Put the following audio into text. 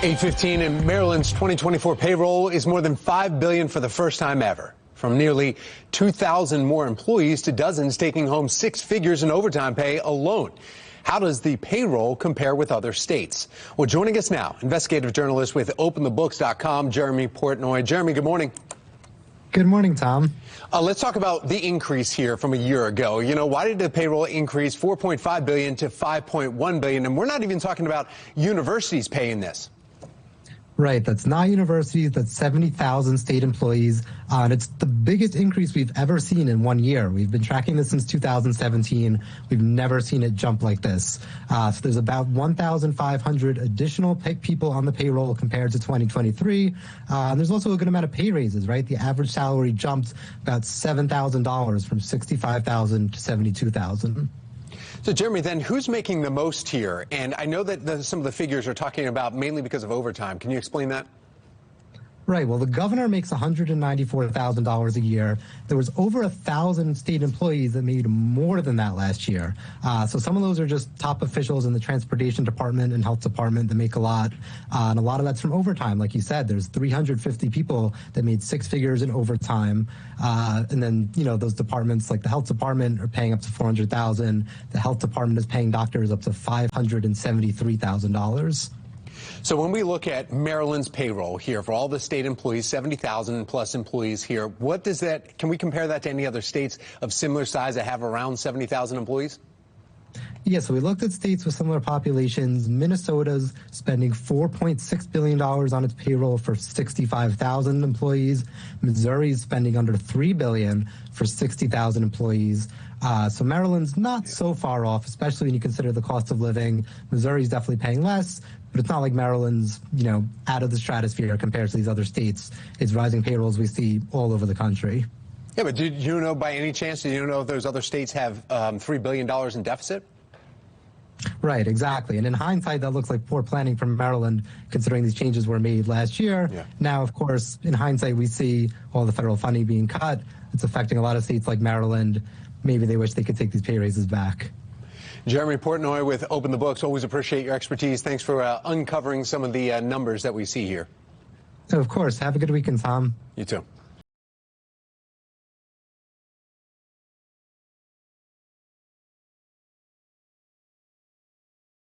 8:15 and Maryland's 2024 payroll is more than $5 billion for the first time ever. From nearly 2,000 more employees to dozens taking home six figures in overtime pay alone. How does the payroll compare with other states? Well, joining us now, investigative journalist with OpenTheBooks.com, Jeremy Portnoy. Jeremy, good morning. Good morning, Tom. Let's talk about the increase here from a year ago. You know, why did the payroll increase $4.5 billion to $5.1 billion? And we're not even talking about universities paying this. Right. That's not universities. That's 70,000 state employees. And it's the biggest increase we've ever seen in 1 year. We've been tracking this since 2017. We've never seen it jump like this. So there's about 1,500 additional people on the payroll compared to 2023. And there's also a good amount of pay raises, right? The average salary jumped about $7,000 from $65,000 to $72,000. So, Jeremy, then who's making the most here? And I know that some of the figures are talking about mainly because of overtime. Can you explain that? Right. Well, the governor makes $194,000 a year. There was over 1,000 state employees that made more than that last year. So some of those are just top officials in the transportation department and health department that make a lot. And a lot of that's from overtime. Like you said, there's 350 people that made six figures in overtime. And then, you know, those departments like the health department are paying up to $400,000. The health department is paying doctors up to $573,000. So when we look at Maryland's payroll here for all the state employees, 70,000 plus employees here, what does that, can we compare that to any other states of similar size that have around 70,000 employees? Yeah, so we looked at states with similar populations. Minnesota's spending $4.6 billion on its payroll for 65,000 employees. Missouri's spending under $3 billion for 60,000 employees. So Maryland's not so far off, especially when you consider the cost of living. Missouri's definitely paying less, but it's not like Maryland's, you know, out of the stratosphere compared to these other states. It's rising payrolls we see all over the country. Yeah, but do you know by any chance, do you know if those other states have $3 billion in deficit? Right, exactly. And in hindsight, that looks like poor planning from Maryland, considering these changes were made last year. Yeah. Now, of course, in hindsight, we see all the federal funding being cut. It's affecting a lot of states like Maryland. Maybe they wish they could take these pay raises back. Jeremy Portnoy with Open the Books. Always appreciate your expertise. Thanks for uncovering some of the numbers that we see here. Of course. Have a good weekend, Tom. You too.